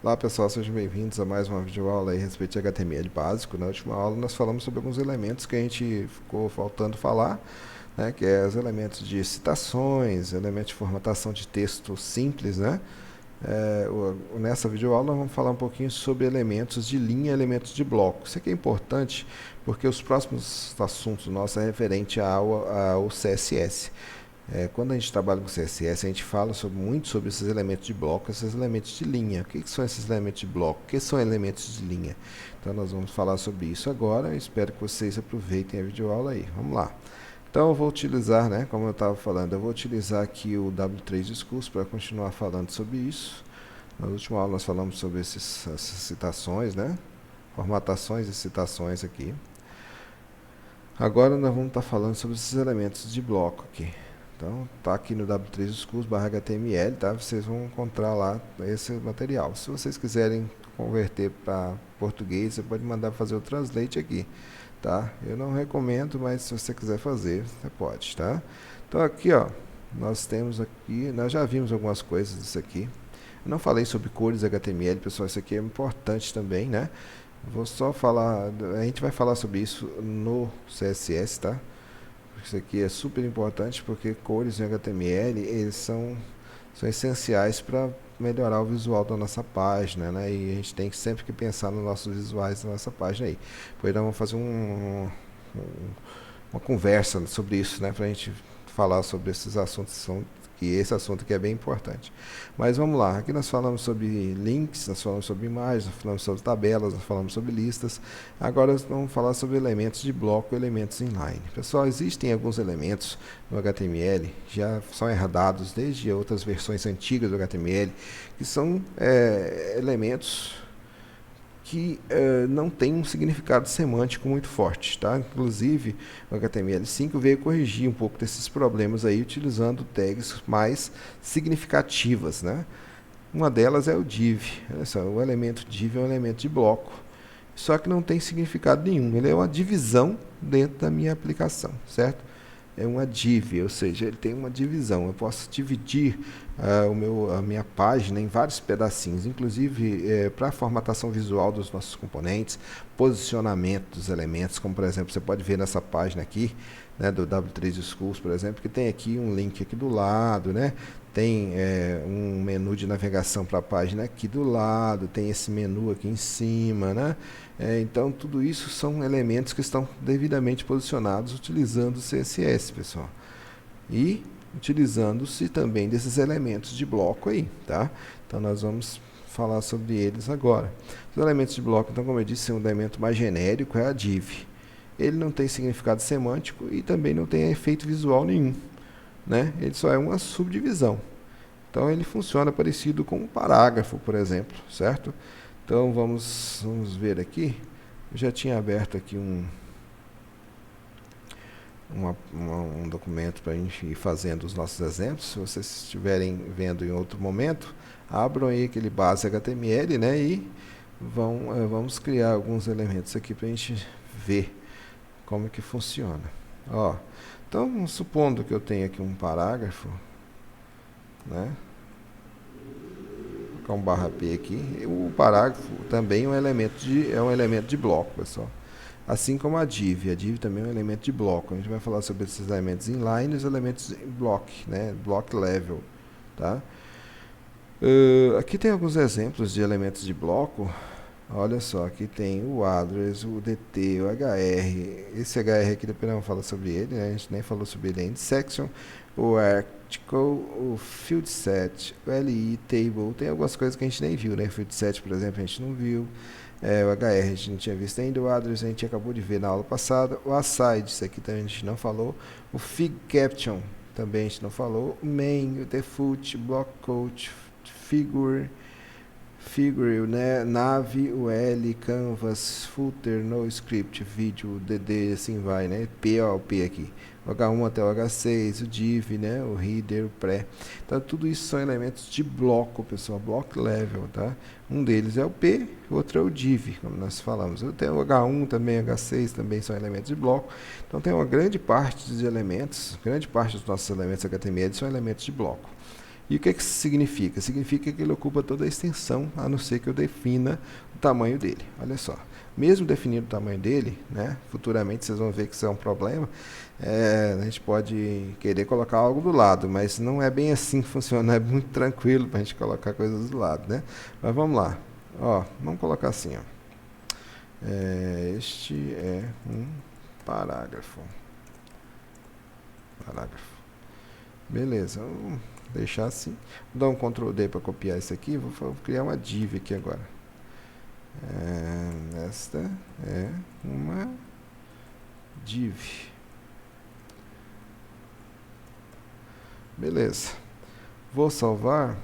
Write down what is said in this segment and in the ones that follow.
Olá pessoal, sejam bem-vindos a mais uma videoaula aí a respeito de HTML básico. Na última aula nós falamos sobre alguns elementos que a gente ficou faltando falar, né, que é os elementos de citações, elementos de formatação de texto simples, né? Nessa videoaula nós vamos falar um pouquinho sobre elementos de linha e elementos de bloco. Isso aqui é importante porque os próximos assuntos nossos é referente ao CSS. Quando a gente trabalha com CSS, a gente fala muito sobre esses elementos de bloco, esses elementos de linha. O que são esses elementos de bloco? O que são elementos de linha? Então nós vamos falar sobre isso agora. Eu espero que vocês aproveitem a videoaula aí. Vamos lá. Então eu vou utilizar, né, como eu estava falando, eu vou utilizar aqui o W3 Discurso para continuar falando sobre isso. Na última aula nós falamos sobre essas citações, né, formatações e citações aqui. Agora nós vamos estar falando sobre esses elementos de bloco aqui. Então, tá aqui no W3 Discurso /HTML, tá? Vocês vão encontrar lá esse material. Se vocês quiserem converter para português, você pode mandar fazer o translate aqui, tá? Eu não recomendo, mas se você quiser fazer, você pode, tá? Então aqui, ó, nós temos aqui, nós já vimos algumas coisas disso aqui. Eu não falei sobre cores HTML, pessoal, isso aqui é importante também, né? Vou só falar, a gente vai falar sobre isso no CSS, tá? Isso aqui é super importante porque cores em HTML eles são essenciais para melhorar o visual da nossa página, né? E a gente tem sempre que pensar nos nossos visuais da nossa página aí. Pois nós vamos fazer uma conversa sobre isso, né? Para a gente falar sobre esses assuntos que esse assunto aqui é bem importante. Mas vamos lá, aqui nós falamos sobre links, nós falamos sobre imagens, nós falamos sobre tabelas, nós falamos sobre listas. Agora vamos falar sobre elementos de bloco e elementos inline. Pessoal, existem alguns elementos no HTML, já são herdados desde outras versões antigas do HTML, que são elementos que não tem um significado semântico muito forte, tá? Inclusive, o HTML5 veio corrigir um pouco desses problemas aí, utilizando tags mais significativas, né? Uma delas é o div. Olha só, o elemento div é um elemento de bloco, só que não tem significado nenhum. Ele é uma divisão dentro da minha aplicação, certo? É uma div, ou seja, ele tem uma divisão. Eu posso dividir a minha página em vários pedacinhos, inclusive para a formatação visual dos nossos componentes, posicionamento dos elementos, como por exemplo, você pode ver nessa página aqui, né, do W3 Schools, por exemplo, que tem aqui um link aqui do lado, né? Tem um menu de navegação para a página aqui do lado, tem esse menu aqui em cima, né? Então, tudo isso são elementos que estão devidamente posicionados utilizando o CSS, pessoal. E utilizando-se também desses elementos de bloco aí, tá? Então, nós vamos falar sobre eles agora. Os elementos de bloco, então, como eu disse, um elemento mais genérico é a div. Ele não tem significado semântico e também não tem efeito visual nenhum, né? Ele só é uma subdivisão. Então, ele funciona parecido com um parágrafo, por exemplo, certo? Então, vamos ver aqui. Eu já tinha aberto aqui um documento para a gente ir fazendo os nossos exemplos. Se vocês estiverem vendo em outro momento, abram aí aquele base HTML, né? E vamos criar alguns elementos aqui para a gente ver como que funciona. Ó, então, supondo que eu tenha aqui um parágrafo, né? Vou colocar um /p aqui. O parágrafo também é um elemento de bloco, pessoal. Assim como a div. A div também é um elemento de bloco. A gente vai falar sobre esses elementos inline e os elementos em block, né? Block level, tá? Aqui tem alguns exemplos de elementos de bloco. Olha só, aqui tem o address, o dt, o hr. Esse hr aqui depois não fala sobre ele, né? A gente nem falou sobre ele ainda. Section, o article, o field set, o li, table. Tem algumas coisas que a gente nem viu, né? Field set, por exemplo, a gente não viu. O hr a gente não tinha visto ainda. O address a gente acabou de ver na aula passada. O aside, isso aqui também a gente não falou. O fig caption também a gente não falou. O main, o default, block code, figure, né? Nav, o L, canvas, footer, no script, vídeo, dd, assim vai, né? P, ó, o P aqui. O H1 até o H6, o div, né? O header, o pré. Então, tudo isso são elementos de bloco, pessoal, block level, tá? Um deles é o P, o outro é o div, como nós falamos. Eu tenho o H1 também, H6 também são elementos de bloco. Então, tem uma grande parte dos elementos, grande parte dos nossos elementos HTML são elementos de bloco. E o que isso significa? Significa que ele ocupa toda a extensão, a não ser que eu defina o tamanho dele. Olha só. Mesmo definindo o tamanho dele, né, futuramente vocês vão ver que isso é um problema, a gente pode querer colocar algo do lado, mas não é bem assim que funciona, é muito tranquilo para a gente colocar coisas do lado, né? Mas vamos lá. Ó, vamos colocar assim, ó. Este é um parágrafo. Beleza, vamos deixar assim. Vou dar um Ctrl D para copiar isso aqui. Vou criar uma div aqui agora. Esta é uma div. Beleza. Vou salvar.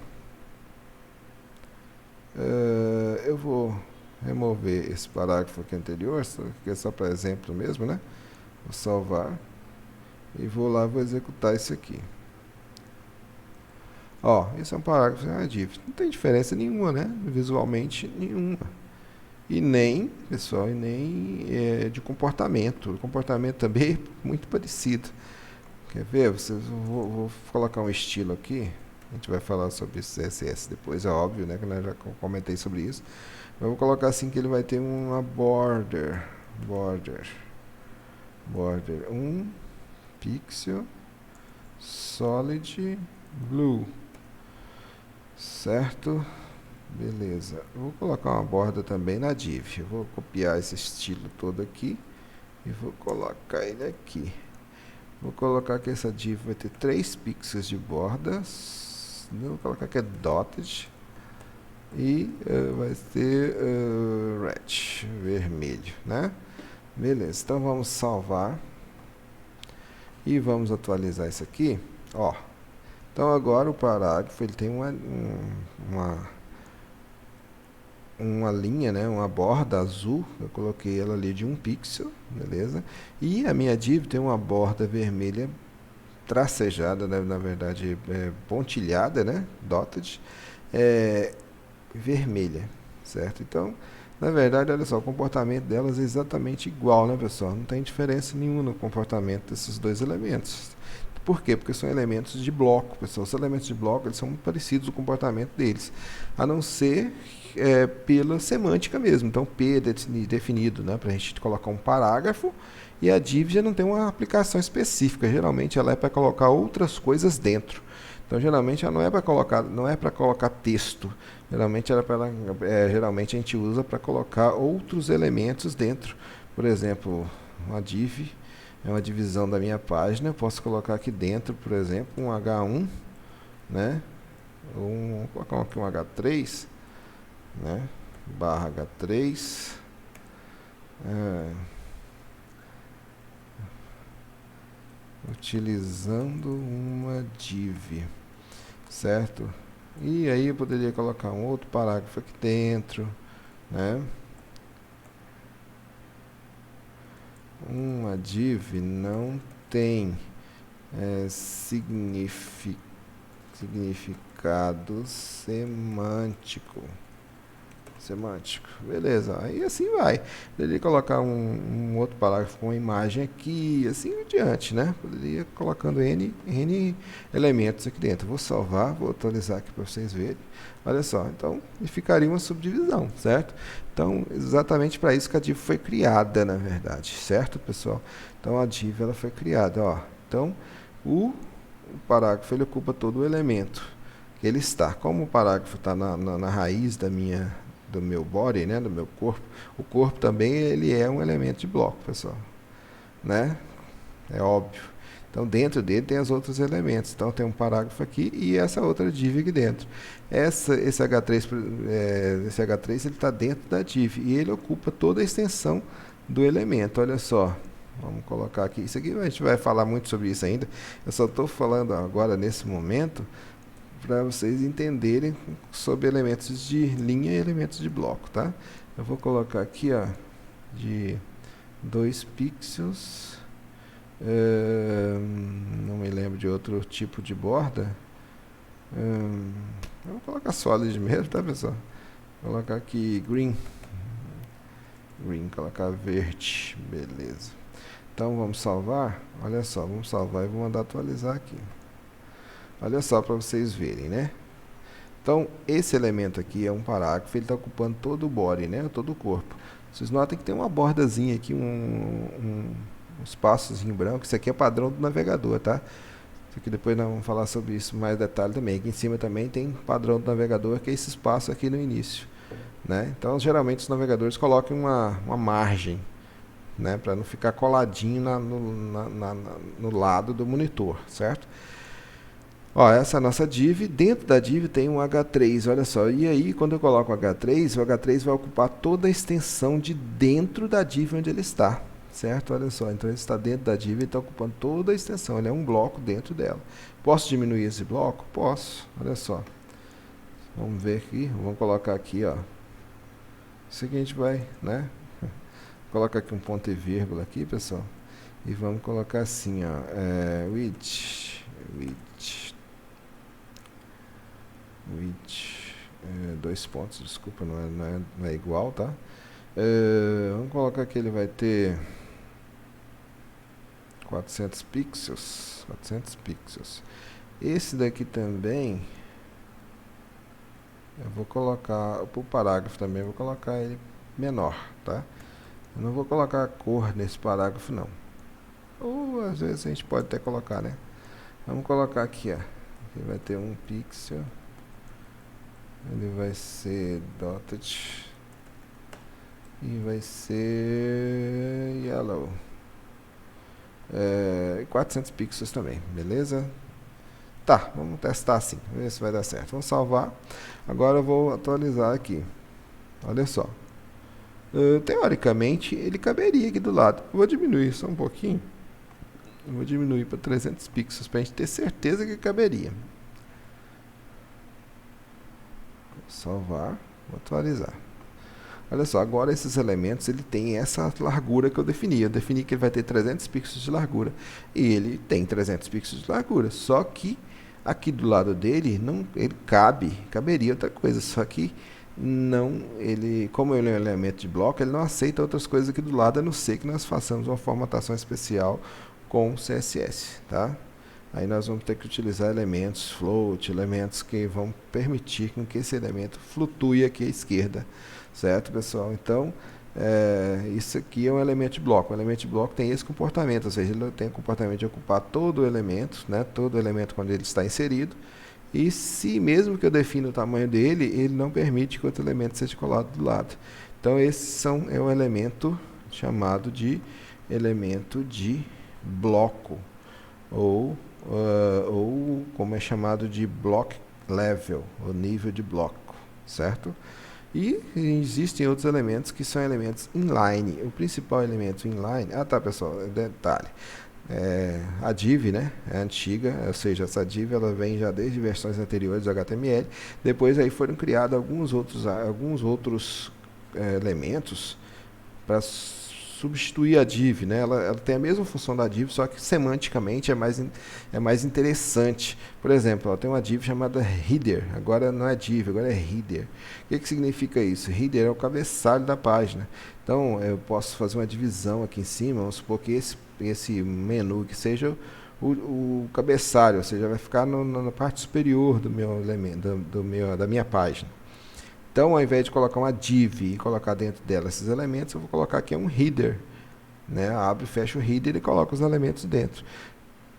Eu vou remover esse parágrafo aqui anterior, que é só para exemplo mesmo, né? Vou salvar. E vou lá, vou executar isso aqui. Ó, esse é um parágrafo, é uma div. Não tem diferença nenhuma, né? Visualmente nenhuma. E nem, pessoal, de comportamento. O comportamento também é muito parecido. Quer ver? Vou colocar um estilo aqui. A gente vai falar sobre CSS depois, é óbvio, né? Que eu já comentei sobre isso. Eu vou colocar assim que ele vai ter uma border. Um pixel solid blue. Certo? Beleza. Eu vou colocar uma borda também na div. Eu vou copiar esse estilo todo aqui e vou colocar ele aqui. Vou colocar que essa div vai ter 3 pixels de bordas. Vou colocar que é dotted. E vai ter red, vermelho, né? Beleza, então vamos salvar. E vamos atualizar isso aqui. Ó. Então agora o parágrafo ele tem uma linha, né, uma borda azul. Eu coloquei ela ali de 1 pixel, beleza? E a minha div tem uma borda vermelha tracejada, né, na verdade pontilhada, né, dotted, vermelha, certo? Então, na verdade, olha só, o comportamento delas é exatamente igual, né, pessoal? Não tem diferença nenhuma no comportamento desses dois elementos. Por quê? Porque são elementos de bloco, pessoal. Os elementos de bloco eles são muito parecidos o comportamento deles, a não ser pela semântica mesmo. Então, P é definido, né, para a gente colocar um parágrafo, e a div já não tem uma aplicação específica. Geralmente, ela é para colocar outras coisas dentro. Então, geralmente, ela não é para colocar texto. Geralmente a gente usa para colocar outros elementos dentro. Por exemplo, uma div é uma divisão da minha página. Eu posso colocar aqui dentro, por exemplo, um H1, né? Vou colocar aqui um H3, né? Barra H3. Utilizando uma div, certo? E aí eu poderia colocar um outro parágrafo aqui dentro, né? Uma div não tem significado semântico. Beleza, aí assim vai. Poderia colocar um outro parágrafo com uma imagem aqui, assim em diante, né? Poderia ir colocando N elementos aqui dentro. Vou salvar, vou atualizar aqui para vocês verem. Olha só, então ficaria uma subdivisão, certo? Então, exatamente para isso que a div foi criada, na verdade, certo, pessoal? Então, a div ela foi criada, ó. Então, o parágrafo ele ocupa todo o elemento que ele está. Como o parágrafo está na raiz do meu body, né, do meu corpo, o corpo também ele é um elemento de bloco, pessoal, né? É óbvio. Então, dentro dele tem os outros elementos. Então, tem um parágrafo aqui e essa outra div aqui dentro. Esse H3 ele está dentro da div e ele ocupa toda a extensão do elemento. Olha só. Vamos colocar aqui. Isso aqui a gente vai falar muito sobre isso ainda. Eu só estou falando agora, nesse momento, para vocês entenderem sobre elementos de linha e elementos de bloco, tá? Eu vou colocar aqui, ó, de 2 pixels. Não me lembro de outro tipo de borda. Eu vou colocar solid mesmo, tá, pessoal? Vou colocar aqui green, colocar verde, beleza. Então vamos salvar. Olha só, vamos salvar e vou mandar atualizar aqui. Olha só para vocês verem, né? Então, esse elemento aqui é um parágrafo, ele está ocupando todo o body, né? Todo o corpo. Vocês notem que tem uma bordazinha aqui, um espaçozinho branco. Isso aqui é padrão do navegador, tá? Isso aqui depois nós vamos falar sobre isso mais detalhe também. Aqui em cima também tem padrão do navegador, que é esse espaço aqui no início, né? Então, geralmente os navegadores colocam uma margem, né? Para não ficar coladinho no lado do monitor, certo? Ó, essa é a nossa div. Dentro da div tem um H3, olha só. E aí, quando eu coloco o H3 vai ocupar toda a extensão de dentro da div onde ele está, certo? Olha só, então ele está dentro da div e está ocupando toda a extensão. Ele é um bloco dentro dela. Posso diminuir esse bloco? Posso, olha só. Vamos ver aqui, vamos colocar aqui, ó. Isso aqui a gente vai, né? Coloca aqui um ponto e vírgula aqui, pessoal. E vamos colocar assim, ó. Width. Dois pontos, desculpa, não é igual, tá? Vamos colocar que ele vai ter 400 pixels. Esse daqui também, eu vou colocar, para o parágrafo também, eu vou colocar ele menor, tá? Eu não vou colocar a cor nesse parágrafo, não. Ou às vezes a gente pode até colocar, né? Vamos colocar aqui, ó. Aqui vai ter 1 pixel. Ele vai ser dotted e vai ser yellow. 400 pixels também, beleza? Tá, vamos testar assim, ver se vai dar certo. Vamos salvar. Agora eu vou atualizar aqui. Olha só. Teoricamente, ele caberia aqui do lado. Eu vou diminuir só um pouquinho. Eu vou diminuir para 300 pixels para a gente ter certeza que caberia. Salvar, vou atualizar. Olha só, agora esses elementos, ele tem essa largura que eu defini. Eu defini que ele vai ter 300 pixels de largura. E ele tem 300 pixels de largura. Só que aqui do lado dele, não, ele caberia outra coisa. Só que não, como ele é um elemento de bloco, ele não aceita outras coisas aqui do lado, a não ser que nós façamos uma formatação especial com CSS, tá? Aí nós vamos ter que utilizar elementos float, elementos que vão permitir que esse elemento flutue aqui à esquerda, certo, pessoal? Então, isso aqui é um elemento de bloco. O elemento de bloco tem esse comportamento, ou seja, ele tem o comportamento de ocupar todo o elemento, né? Todo o elemento quando ele está inserido. E se mesmo que eu defina o tamanho dele, ele não permite que outro elemento seja colado do lado. Então, esse é um elemento chamado de elemento de bloco, ou como é chamado de block level, o nível de bloco, certo? E existem outros elementos que são elementos inline. O principal elemento inline, tá, pessoal, detalhe, a div, né, é antiga, ou seja, essa div ela vem já desde versões anteriores do HTML. Depois aí foram criados alguns outros elementos para substituir a div, né? Ela tem a mesma função da div, só que semanticamente é mais interessante. Por exemplo, tem uma div chamada header, agora não é div, agora é header. O que significa isso? Header é o cabeçalho da página. Então, eu posso fazer uma divisão aqui em cima, vamos supor que esse menu que seja o cabeçalho, ou seja, vai ficar na parte superior do meu elemento, da minha página. Então, ao invés de colocar uma div e colocar dentro dela esses elementos, eu vou colocar aqui um header, né? Abre e fecha o header e coloca os elementos dentro.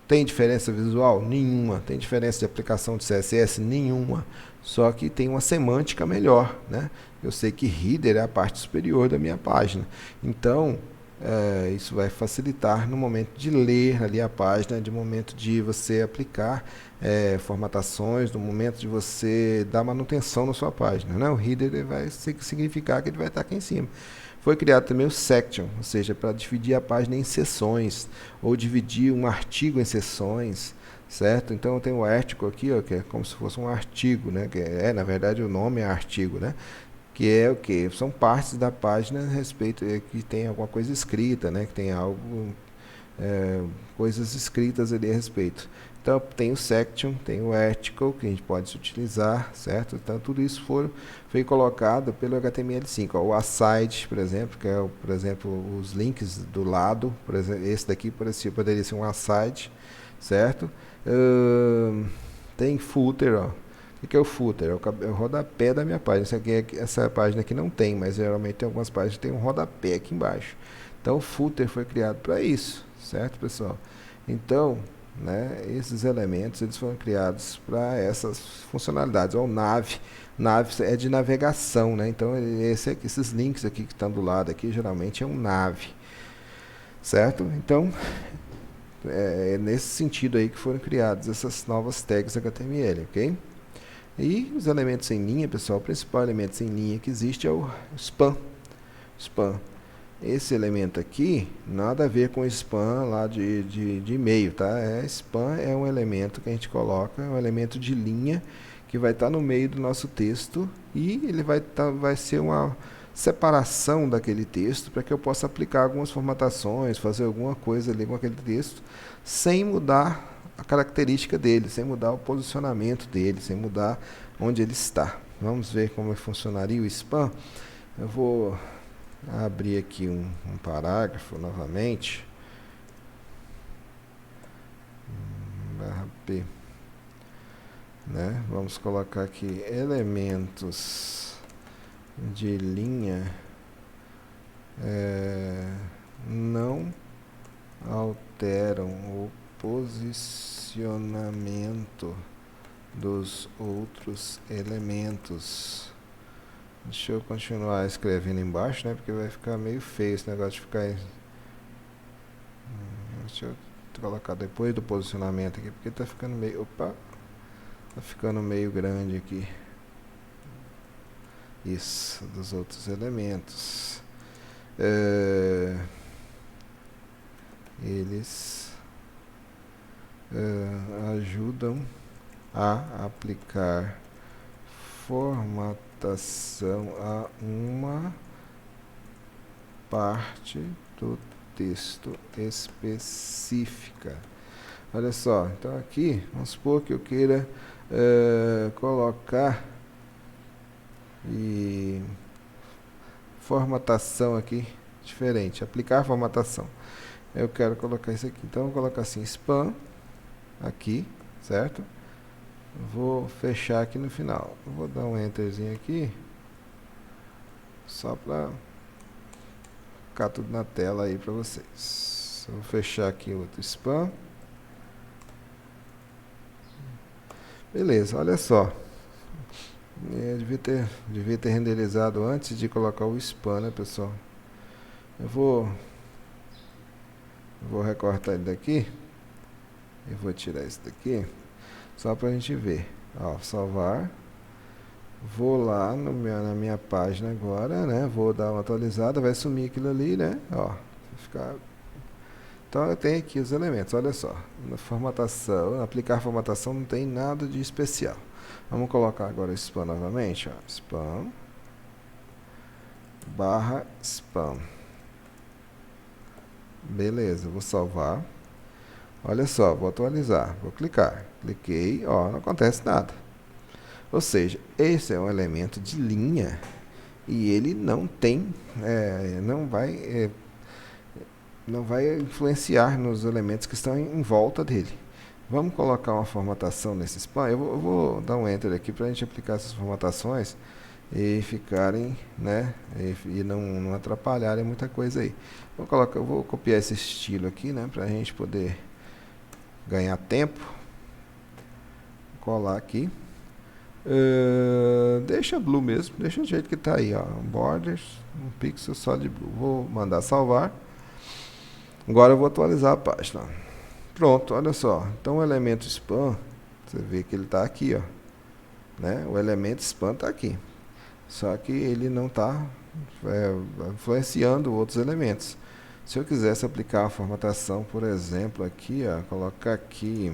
Tem diferença visual? Nenhuma. Tem diferença de aplicação de CSS? Nenhuma. Só que tem uma semântica melhor, né? Eu sei que header é a parte superior da minha página. Então, isso vai facilitar no momento de ler ali a página, no momento de você aplicar formatações, no momento de você dar manutenção na sua página, né? O header vai significar que ele vai estar aqui em cima. Foi criado também o section, ou seja, para dividir a página em seções, ou dividir um artigo em seções, certo? Então tem o article aqui, ó, que é como se fosse um artigo, né? Na verdade o nome é artigo, né? Que é o que? São partes da página a respeito, que tem alguma coisa escrita, né? Que tem algo, coisas escritas ali a respeito. Então tem o section, tem o article, que a gente pode utilizar, certo? Então tudo isso foi colocado pelo HTML5. Ó, o aside, por exemplo, que é, por exemplo, os links do lado, por exemplo, esse daqui poderia ser um aside, certo? Tem footer, ó. O que é o footer? É o rodapé da minha página. Essa página aqui não tem, mas geralmente tem algumas páginas que tem um rodapé aqui embaixo. Então o footer foi criado para isso, certo, pessoal? Então, né, esses elementos eles foram criados para essas funcionalidades. Ou nav é de navegação, né? Então esses links aqui que estão do lado aqui geralmente é um nav, certo? Então é nesse sentido aí que foram criadas essas novas tags HTML, ok? E os elementos em linha, pessoal, o principal elemento em linha que existe é o spam. Esse elemento aqui, nada a ver com spam lá de e-mail, tá? Spam é um elemento que a gente coloca, é um elemento de linha que vai estar no meio do nosso texto e ele vai ser uma separação daquele texto para que eu possa aplicar algumas formatações, fazer alguma coisa ali com aquele texto, sem mudar a característica dele, sem mudar o posicionamento dele, sem mudar onde ele está. Vamos ver como funcionaria o spam. Eu vou abrir aqui um parágrafo novamente. P, né? Vamos colocar aqui elementos de linha não alteram o posicionamento dos outros elementos. Deixa eu continuar escrevendo embaixo, né? Porque vai ficar meio feio esse negócio de ficar. Deixa eu colocar depois do posicionamento aqui, porque tá ficando meio. Opa! Tá ficando meio grande aqui. Isso, dos outros elementos. Eles ajudam a aplicar formatação a uma parte do texto específica. Olha só, então aqui, vamos supor que eu queira colocar e formatação aqui diferente, aplicar formatação. Eu quero colocar isso aqui, então eu vou colocar assim, spam aqui, certo? Vou fechar aqui no final. Vou dar um enterzinho aqui, só para ficar tudo na tela aí para vocês. Vou fechar aqui outro spam. Beleza, olha só. Eu devia ter renderizado antes de colocar o spam, né, pessoal? Eu vou recortar ele daqui. Eu vou tirar esse daqui, só para a gente ver. Ó, salvar. Vou lá na minha página agora, né? Vou dar uma atualizada, vai sumir aquilo ali, né? Ó, vai ficar. Então eu tenho aqui os elementos, olha só. Na formatação, aplicar formatação não tem nada de especial. Vamos colocar agora o spam novamente, ó. Spam barra spam. Beleza, vou salvar. Olha só, vou atualizar, vou clicar. Cliquei, ó, não acontece nada. Ou seja, esse é um elemento de linha e ele não tem, não vai influenciar nos elementos que estão em volta dele. Vamos colocar uma formatação nesse spam. Eu vou dar um enter aqui para a gente aplicar essas formatações e ficarem, né, e não atrapalharem muita coisa aí. Eu vou copiar esse estilo aqui, né, para a gente poder ganhar tempo. Colar aqui. Deixa blue mesmo, deixa do jeito que está aí, ó, borders, um pixel só de blue. Vou mandar salvar. Agora eu vou atualizar a página. Pronto, olha só. Então o elemento spam, você vê que ele está aqui, ó, né? O elemento spam está aqui. Só que ele não está influenciando outros elementos. Se eu quisesse aplicar a formatação, por exemplo, aqui, ó, colocar aqui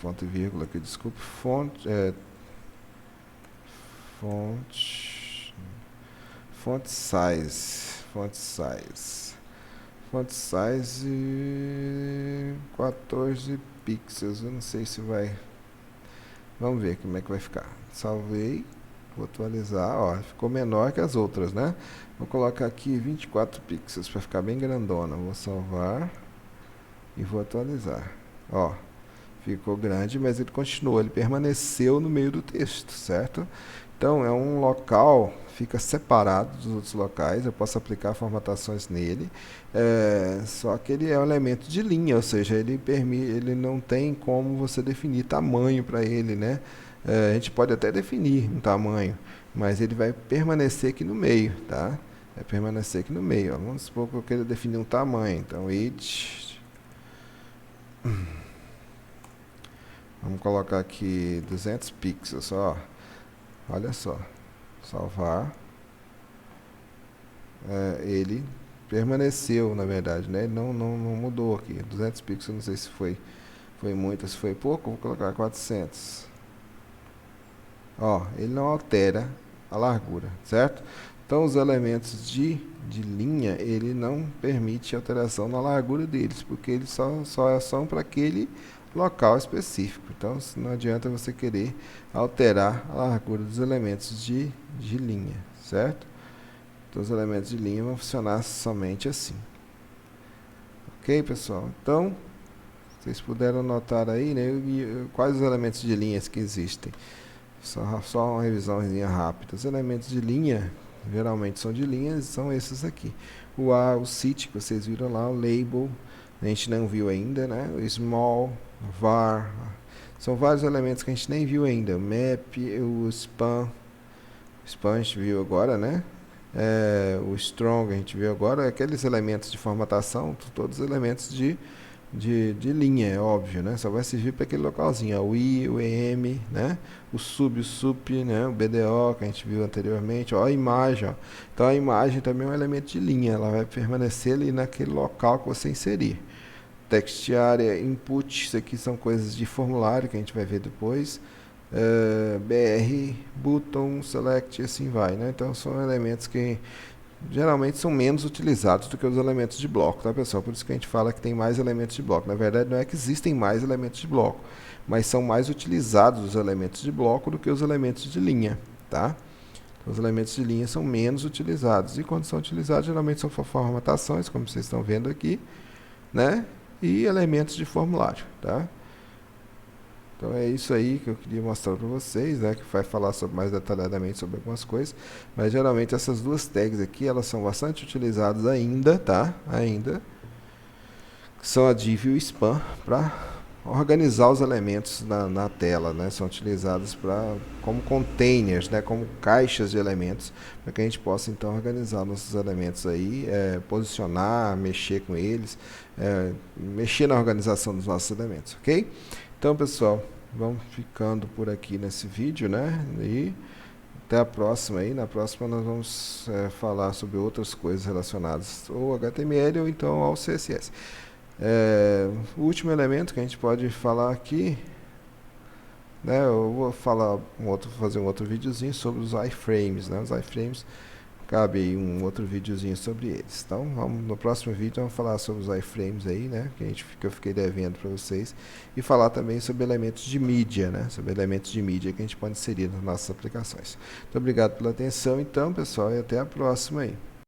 ponto e vírgula aqui, desculpe, font size 14 pixels, eu não sei se vai, vamos ver como é que vai ficar. Salvei, vou atualizar, ó, ficou menor que as outras, né? Vou colocar aqui 24 pixels para ficar bem grandona. Vou salvar e vou atualizar, ó. ficou grande, mas ele continuou, ele permaneceu no meio do texto, certo? Então é um local, fica separado dos outros locais, eu posso aplicar formatações nele, só que ele é um elemento de linha, ou seja, ele não tem como você definir tamanho para ele, né? A gente pode até definir um tamanho, mas ele vai permanecer aqui no meio, tá? Vai permanecer aqui no meio, ó. Vamos supor que eu queira definir um tamanho, então it, vamos colocar aqui 200 pixels só, olha só, salvar, ele permaneceu, na verdade, né? Ele não mudou aqui, 200 pixels, não sei se foi muito, se foi pouco, vou colocar 400. Ó, ele não altera a largura, certo? Então os elementos de linha, ele não permite alteração na largura deles, porque eles só são para aquele local específico. Então não adianta você querer alterar a largura dos elementos de linha, certo? Então os elementos de linha vão funcionar somente assim. Ok, pessoal? Então, vocês puderam notar aí, né, quais os elementos de linhas que existem. Só uma revisãozinha rápida. Os elementos de linha, geralmente são de linhas, são esses aqui. O A, o sit, que vocês viram lá, o label, a gente não viu ainda, né? O small, var, são vários elementos que a gente nem viu ainda. O map, o span a gente viu agora, né? O strong a gente viu agora. Aqueles elementos de formatação, todos os elementos de linha, é óbvio, né? Só vai servir para aquele localzinho, ó, o I, o EM, né? O sup, né? O BDO que a gente viu anteriormente, ó, a imagem, ó. Então a imagem também é um elemento de linha, ela vai permanecer ali naquele local que você inserir. Text area, input, isso aqui são coisas de formulário que a gente vai ver depois. BR, button, select, e assim vai, né? Então são elementos que geralmente são menos utilizados do que os elementos de bloco, tá, pessoal? Por isso que a gente fala que tem mais elementos de bloco. Na verdade, não é que existem mais elementos de bloco, mas são mais utilizados os elementos de bloco do que os elementos de linha, tá? Então, os elementos de linha são menos utilizados. E quando são utilizados, geralmente são formatações, como vocês estão vendo aqui, né? E elementos de formulário, tá? Então é isso aí que eu queria mostrar para vocês, né, que vai falar mais detalhadamente sobre algumas coisas, mas geralmente essas duas tags aqui, elas são bastante utilizadas ainda, tá? Ainda, são a div e o span para organizar os elementos na tela, né? São utilizadas como containers, né, como caixas de elementos, para que a gente possa então organizar nossos elementos aí, posicionar, mexer com eles, mexer na organização dos nossos elementos, ok? Então, pessoal, vamos ficando por aqui nesse vídeo, né? E até a próxima aí. Na próxima nós vamos falar sobre outras coisas relacionadas ao HTML ou então ao CSS. O último elemento que a gente pode falar aqui, né? Eu vou fazer um outro videozinho sobre os iframes, né? Os iframes, cabe aí um outro videozinho sobre eles. Então, no próximo vídeo vamos falar sobre os iframes aí, né? Que eu fiquei devendo para vocês. E falar também sobre elementos de mídia, né? Sobre elementos de mídia que a gente pode inserir nas nossas aplicações. Muito obrigado pela atenção, então, pessoal, e até a próxima aí.